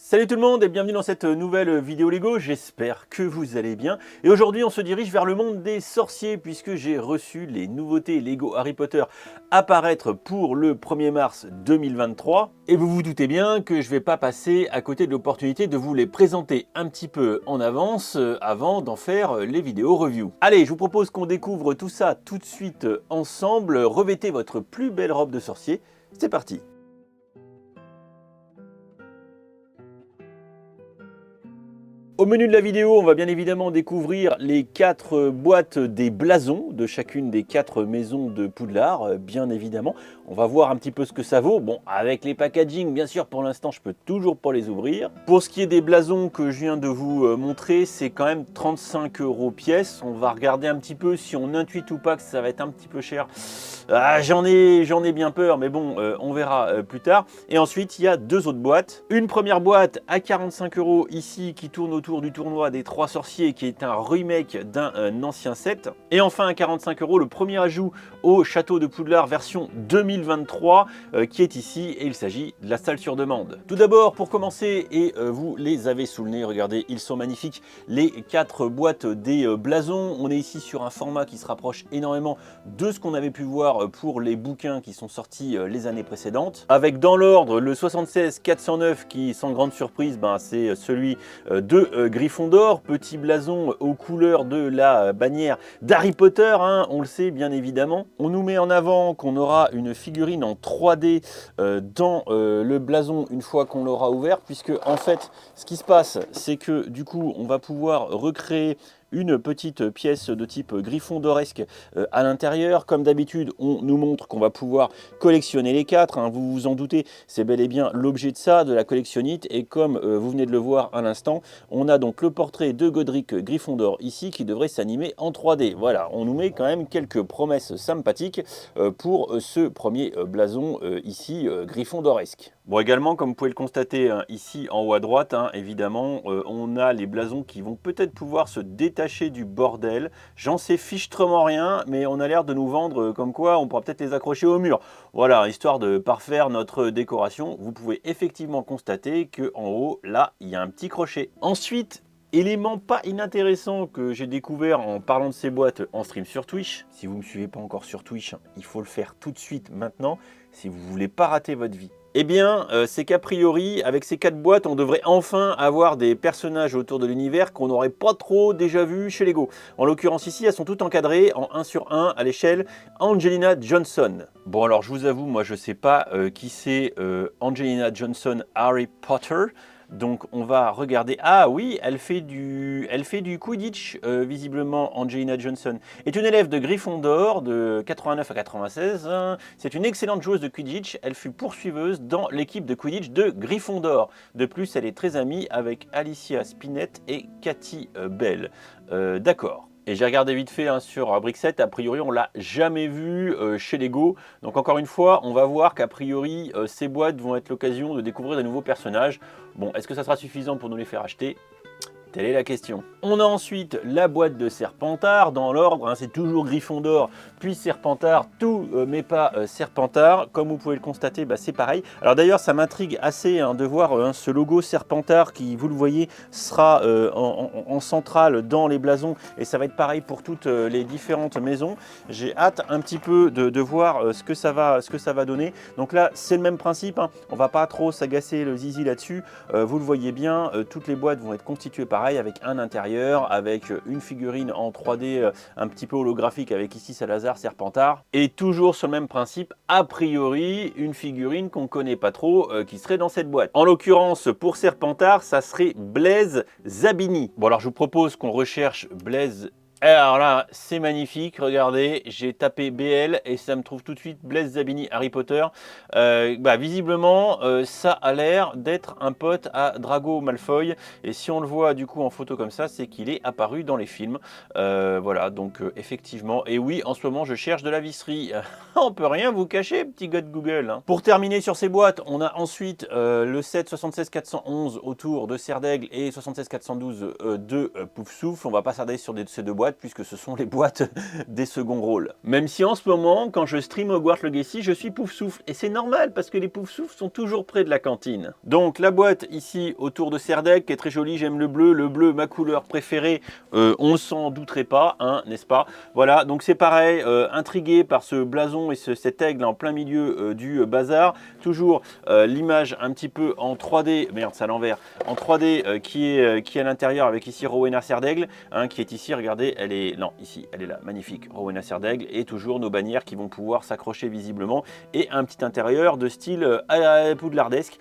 Salut tout le monde et bienvenue dans cette nouvelle vidéo Lego, j'espère que vous allez bien. Et aujourd'hui on se dirige vers le monde des sorciers puisque j'ai reçu les nouveautés Lego Harry Potter apparaître pour le 1er mars 2023. Et vous vous doutez bien que je ne vais pas passer à côté de l'opportunité de vous les présenter un petit peu en avance avant d'en faire les vidéos review. Allez, je vous propose qu'on découvre tout ça tout de suite ensemble. Revêtez votre plus belle robe de sorcier, c'est parti! Au menu de la vidéo, on va bien évidemment découvrir les 4 boîtes des blasons de chacune des 4 maisons de Poudlard, bien évidemment. On va voir un petit peu ce que ça vaut. Bon, avec les packaging, bien sûr, pour l'instant, je peux toujours pas les ouvrir. Pour ce qui est des blasons que je viens de vous montrer, c'est quand même 35 € pièce. On va regarder un petit peu si on intuite ou pas que ça va être un petit peu cher. Ah, j'en ai bien peur, mais bon, on verra plus tard. Et ensuite, il y a 2 autres boîtes. Une première boîte à 45 € ici qui tourne autour du tournoi des 3 sorciers qui est un remake d'un ancien set. Et enfin à 45 € le premier ajout au château de Poudlard version 2023 qui est ici et il s'agit de la salle sur demande. Tout d'abord pour commencer, et vous les avez sous le nez, regardez, ils sont magnifiques, les 4 boîtes des blasons. On est ici sur un format qui se rapproche énormément de ce qu'on avait pu voir pour les bouquins qui sont sortis les années précédentes. Avec dans l'ordre le 76 409 qui, sans grande surprise, c'est celui de Gryffondor, petit blason aux couleurs de la bannière d'Harry Potter, hein, on le sait bien évidemment. On nous met en avant qu'on aura une figurine en 3D dans le blason une fois qu'on l'aura ouvert, puisque en fait ce qui se passe c'est que du coup on va pouvoir recréer une petite pièce de type Gryffondoresque à l'intérieur. Comme d'habitude, on nous montre qu'on va pouvoir collectionner les 4. Hein, vous vous en doutez, c'est bel et bien l'objet de ça, de la collectionnite. Et comme vous venez de le voir à l'instant, on a donc le portrait de Godric Gryffondor ici qui devrait s'animer en 3D. Voilà, on nous met quand même quelques promesses sympathiques pour ce premier blason ici Gryffondoresque. Bon, également, comme vous pouvez le constater hein, ici en haut à droite, hein, évidemment, on a les blasons qui vont peut-être pouvoir se détacher du bordel. J'en sais fichtrement rien, mais on a l'air de nous vendre comme quoi on pourra peut-être les accrocher au mur. Voilà, histoire de parfaire notre décoration. Vous pouvez effectivement constater qu'en haut, là, il y a un petit crochet. Ensuite, élément pas inintéressant que j'ai découvert en parlant de ces boîtes en stream sur Twitch. Si vous ne me suivez pas encore sur Twitch, il faut le faire tout de suite maintenant si vous ne voulez pas rater votre vie. Eh bien, c'est qu'a priori, avec ces 4 boîtes, on devrait enfin avoir des personnages autour de l'univers qu'on n'aurait pas trop déjà vu chez Lego. En l'occurrence ici, elles sont toutes encadrées en 1 sur 1 à l'échelle Angelina Johnson. Bon alors je vous avoue, moi je sais pas qui c'est Angelina Johnson Harry Potter. Donc on va regarder, ah oui, elle fait du Quidditch, visiblement Angelina Johnson est une élève de Gryffondor de 89 à 96, hein. C'est une excellente joueuse de Quidditch, elle fut poursuiveuse dans l'équipe de Quidditch de Gryffondor. De plus, elle est très amie avec Alicia Spinett et Cathy Bell. D'accord. Et j'ai regardé vite fait hein, sur Brickset, a priori on l'a jamais vu chez Lego. Donc encore une fois, on va voir qu'a priori ces boîtes vont être l'occasion de découvrir de nouveaux personnages. Bon, est-ce que ça sera suffisant pour nous les faire acheter ? Telle est la question. On a ensuite la boîte de Serpentard dans l'ordre, hein, c'est toujours Gryffondor puis Serpentard, tout mais pas Serpentard. Comme vous pouvez le constater, c'est pareil. Alors d'ailleurs ça m'intrigue assez hein, de voir ce logo Serpentard qui, vous le voyez, sera en centrale dans les blasons et ça va être pareil pour toutes les différentes maisons. J'ai hâte un petit peu de voir ce que ça va donner. Donc là c'est le même principe, hein. On va pas trop s'agacer le zizi là-dessus. Vous le voyez bien, toutes les boîtes vont être constituées pareil, avec un intérieur, avec une figurine en 3D un petit peu holographique avec ici Salazar, Serpentard. Et toujours sur le même principe, a priori, une figurine qu'on ne connaît pas trop qui serait dans cette boîte. En l'occurrence, pour Serpentard, ça serait Blaise Zabini. Bon alors je vous propose qu'on recherche Blaise. Alors là, c'est magnifique, regardez, j'ai tapé BL et ça me trouve tout de suite Blaise Zabini Harry Potter. Visiblement, ça a l'air d'être un pote à Drago Malfoy. Et si on le voit du coup en photo comme ça, c'est qu'il est apparu dans les films. Voilà, donc effectivement. Et oui, en ce moment, je cherche de la visserie. On peut rien vous cacher, petit gars de Google. Hein. Pour terminer sur ces boîtes, on a ensuite le set 76 411 autour de Serdaigle et 76 412 de Poufsouffle. On va pas s'arrêter sur ces 2 boîtes. 4 puisque ce sont les boîtes des seconds rôles. Même si en ce moment, quand je stream Hogwarts Legacy, je suis Poufsouffle. Et c'est normal parce que les Poufsouffles sont toujours près de la cantine. Donc la boîte ici autour de Serdaigle qui est très jolie, j'aime le bleu, ma couleur préférée, on s'en douterait pas, hein, n'est-ce pas? Voilà, donc c'est pareil, intrigué par ce blason et cet aigle en plein milieu du bazar. Toujours l'image un petit peu en 3D, merde c'est à l'envers, en 3D qui est à l'intérieur avec ici Rowena Serdaigle, hein, qui est ici, regardez, elle est, non ici, elle est là, magnifique, Rowena Serdaigle, et toujours nos bannières qui vont pouvoir s'accrocher visiblement, et un petit intérieur de style poudlardesque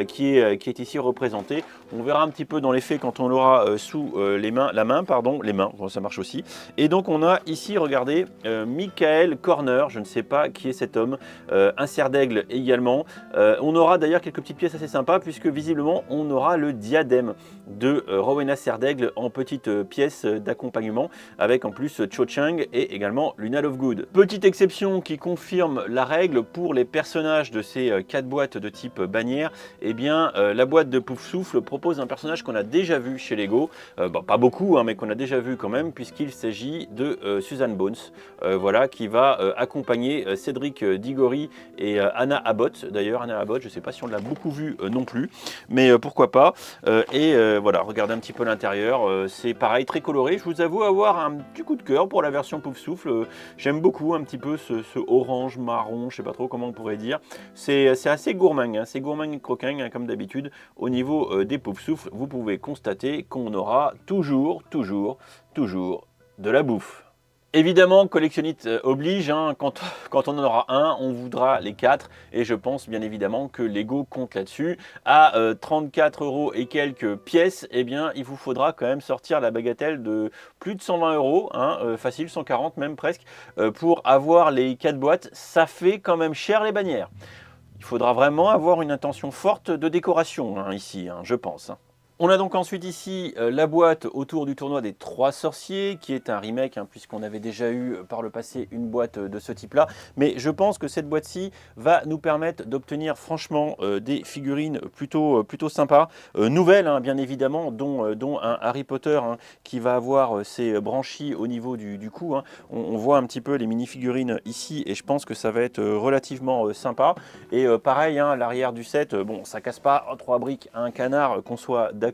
qui est ici représenté. On verra un petit peu dans les faits quand on l'aura sous les mains, les mains, bon, ça marche aussi. Et donc on a ici, regardez, Michael Corner, je ne sais pas qui est cet homme, un Serdaigle également. On aura d'ailleurs quelques petites pièces assez sympas puisque visiblement on aura le diadème de Rowena Serdaigle en petites pièces d'accompagnement avec en plus Cho Chang et également Luna Lovegood. Petite exception qui confirme la règle pour les personnages de ces 4 boîtes de type bannière, eh bien la boîte de Poufsouffle propose un personnage qu'on a déjà vu chez Lego, bon, pas beaucoup hein, mais qu'on a déjà vu quand même puisqu'il s'agit de Susan Bones, voilà, qui va accompagner Cédric Diggory et Anna Abbott. D'ailleurs Anna Abbott, je ne sais pas si on l'a beaucoup vu non plus, mais pourquoi pas. Voilà, regardez un petit peu l'intérieur, c'est pareil, très coloré. Je vous avoue avoir un petit coup de cœur pour la version Poufsouffle. J'aime beaucoup un petit peu ce orange marron, je sais pas trop comment on pourrait dire. C'est assez gourmand, hein, c'est gourmand et croquant hein, comme d'habitude. Au niveau des Poufsouffles, vous pouvez constater qu'on aura toujours de la bouffe. Évidemment, collectionnite oblige, hein, quand on en aura un, on voudra les 4 et je pense bien évidemment que Lego compte là-dessus. À 34 € et quelques pièces, eh bien, il vous faudra quand même sortir la bagatelle de plus de 120 €, hein, facile, 140 même presque, pour avoir les 4 boîtes. Ça fait quand même cher les bannières. Il faudra vraiment avoir une intention forte de décoration hein, ici, hein, je pense. On a donc ensuite ici la boîte autour du tournoi des 3 sorciers, qui est un remake, hein, puisqu'on avait déjà eu par le passé une boîte de ce type-là. Mais je pense que cette boîte-ci va nous permettre d'obtenir franchement des figurines plutôt sympas, nouvelles hein, bien évidemment, dont un Harry Potter hein, qui va avoir ses branchies au niveau du cou. Hein. On voit un petit peu les mini-figurines ici et je pense que ça va être relativement sympa. Et pareil, hein, l'arrière du set, bon, ça casse pas 3 briques à un canard, qu'on soit d'accord,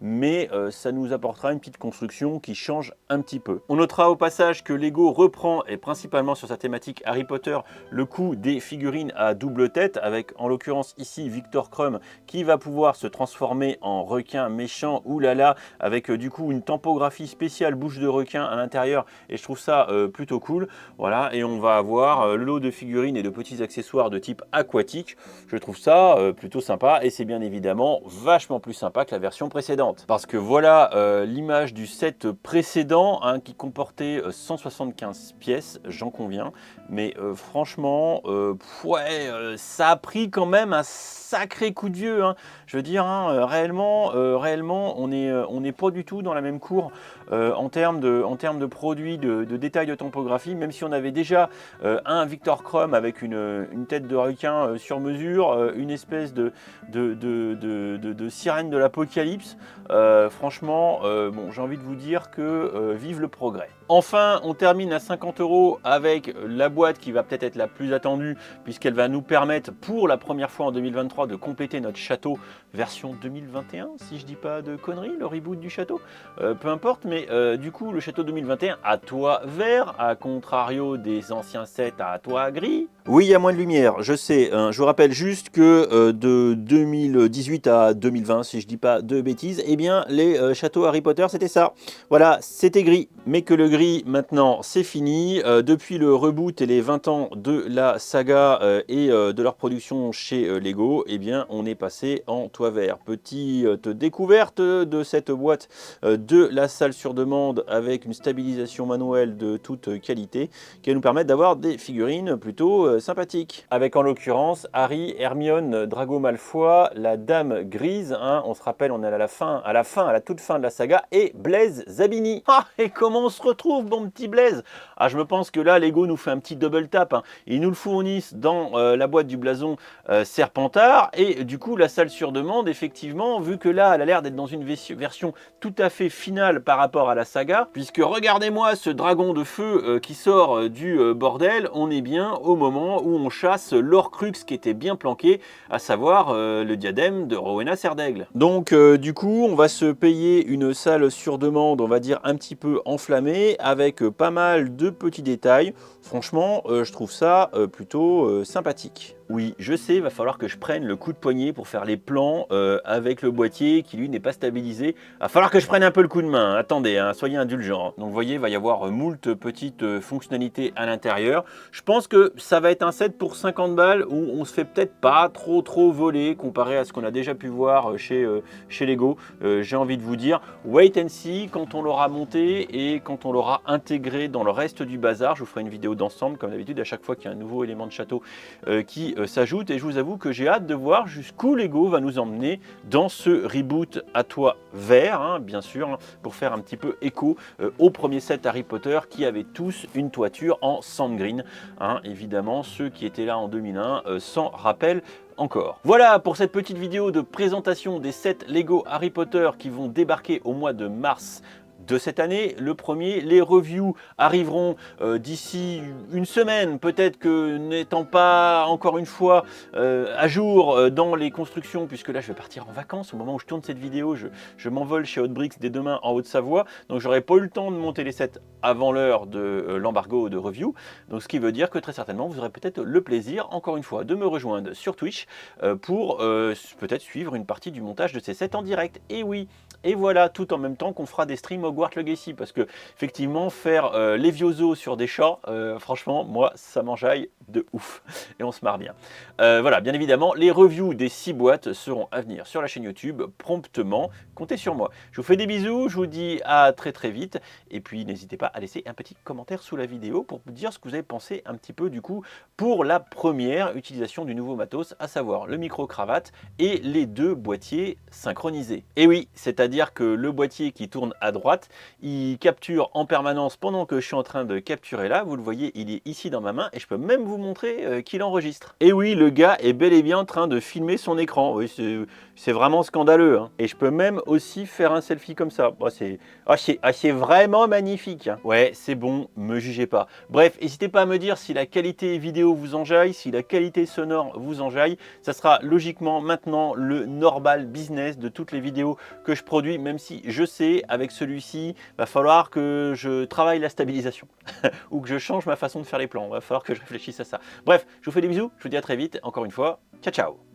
mais ça nous apportera une petite construction qui change un petit peu. On notera au passage que Lego reprend, et principalement sur sa thématique Harry Potter, le coup des figurines à double tête, avec en l'occurrence ici Victor Krum qui va pouvoir se transformer en requin méchant, oulala, avec du coup une tempographie spéciale bouche de requin à l'intérieur, et je trouve ça plutôt cool. Voilà, et on va avoir le lot de figurines et de petits accessoires de type aquatique. Je trouve ça plutôt sympa, et c'est bien évidemment vachement plus sympa que la version précédente. Parce que voilà l'image du set précédent hein, qui comportait 175 pièces, j'en conviens. Mais franchement, ouais, ça a pris quand même un sacré coup de vieux. Hein. Je veux dire, hein, réellement, on n'est pas du tout dans la même cour en termes de produits, de détails de topographie, même si on avait déjà un Victor Krum avec une tête de requin sur mesure, une espèce de sirène de l'apocalypse. Franchement, bon, j'ai envie de vous dire que vive le progrès. Enfin, on termine à 50 € avec la boîte qui va peut-être être la plus attendue puisqu'elle va nous permettre pour la première fois en 2023 de compléter notre château version 2021, si je dis pas de conneries, le reboot du château, peu importe, mais du coup le château 2021 à toit vert, à contrario des anciens sets à toit gris. Oui, il y a moins de lumière, je sais, hein, je vous rappelle juste que de 2018 à 2020, si je dis pas de bêtises, eh bien les châteaux Harry Potter c'était ça, voilà, c'était gris, mais que le gris maintenant c'est fini, depuis le reboot et les 20 ans de la saga et de leur production chez Lego, eh bien on est passé en toit vert. Petite découverte de cette boîte de la salle sur demande avec une stabilisation manuelle de toute qualité qui va nous permettre d'avoir des figurines plutôt sympathiques. Avec en l'occurrence Harry, Hermione, Drago Malfoy, la Dame Grise, hein, on se rappelle rappelle, on est à la toute fin de la saga, et Blaise Zabini. Ah, et comment on se retrouve, bon petit Blaise? Ah, je me pense que là, Lego nous fait un petit double tap, hein. Ils nous le fournissent dans la boîte du blason Serpentard, et du coup, la salle sur demande, effectivement, vu que là, elle a l'air d'être dans une version tout à fait finale par rapport à la saga, puisque regardez-moi ce dragon de feu qui sort du bordel, on est bien au moment où on chasse l'Orcrux qui était bien planqué, à savoir le diadème de Rowena Serdaigle. Donc du coup, on va se payer une salle sur demande, on va dire un petit peu enflammée, avec pas mal de petits détails. Franchement, je trouve ça plutôt sympathique. Oui, je sais, il va falloir que je prenne le coup de poignet pour faire les plans avec le boîtier qui lui n'est pas stabilisé. Il va falloir que je prenne un peu le coup de main, attendez, hein, soyez indulgents. Donc vous voyez, il va y avoir moult petites fonctionnalités à l'intérieur. Je pense que ça va être un set pour 50 balles où on se fait peut-être pas trop voler comparé à ce qu'on a déjà pu voir chez Lego. J'ai envie de vous dire, wait and see quand on l'aura monté et quand on l'aura intégré dans le reste du bazar. Je vous ferai une vidéo d'ensemble comme d'habitude à chaque fois qu'il y a un nouveau élément de château qui s'ajoute, et je vous avoue que j'ai hâte de voir jusqu'où Lego va nous emmener dans ce reboot à toit vert, hein, bien sûr, hein, pour faire un petit peu écho au premier set Harry Potter qui avait tous une toiture en sand green, hein, évidemment ceux qui étaient là en 2001 s'en rappellent encore. Voilà pour cette petite vidéo de présentation des 7 Lego Harry Potter qui vont débarquer au mois de mars de cette année. Le premier, les reviews arriveront d'ici une semaine, peut-être que n'étant pas encore une fois à jour dans les constructions, puisque là je vais partir en vacances au moment où je tourne cette vidéo, je m'envole chez Hotbricks dès demain en Haute-Savoie, donc j'aurai pas eu le temps de monter les sets avant l'heure de l'embargo de review, donc ce qui veut dire que très certainement vous aurez peut-être le plaisir encore une fois de me rejoindre sur Twitch pour peut-être suivre une partie du montage de ces sets en direct. Et oui, et voilà, tout en même temps qu'on fera des streams Hogwarts Legacy, parce que effectivement faire les Vioso sur des chats, franchement moi ça m'enjaille de ouf et on se marre bien. Voilà, bien évidemment les reviews des 6 boîtes seront à venir sur la chaîne YouTube promptement, comptez sur moi. Je vous fais des bisous, je vous dis à très vite, et puis n'hésitez pas à laisser un petit commentaire sous la vidéo pour me dire ce que vous avez pensé un petit peu du coup pour la première utilisation du nouveau matos, à savoir le micro-cravate et les 2 boîtiers synchronisés. Et oui, c'est-à-dire que le boîtier qui tourne à droite, il capture en permanence pendant que je suis en train de capturer là, vous le voyez, il est ici dans ma main, et je peux même vous montrer qu'il enregistre. Et oui, le gars est bel et bien en train de filmer son écran, oui, c'est vraiment scandaleux, hein. Et je peux même aussi faire un selfie comme ça. Oh, c'est vraiment magnifique, hein. Ouais, c'est bon, me jugez pas. Bref, n'hésitez pas à me dire si la qualité vidéo vous enjaille, si la qualité sonore vous enjaille. Ça sera logiquement maintenant le normal business de toutes les vidéos que je produis, même si je sais, avec celui-ci, va falloir que je travaille la stabilisation ou que je change ma façon de faire les plans. Va falloir que je réfléchisse à ça. Bref, je vous fais des bisous, je vous dis à très vite. Encore une fois, ciao ciao.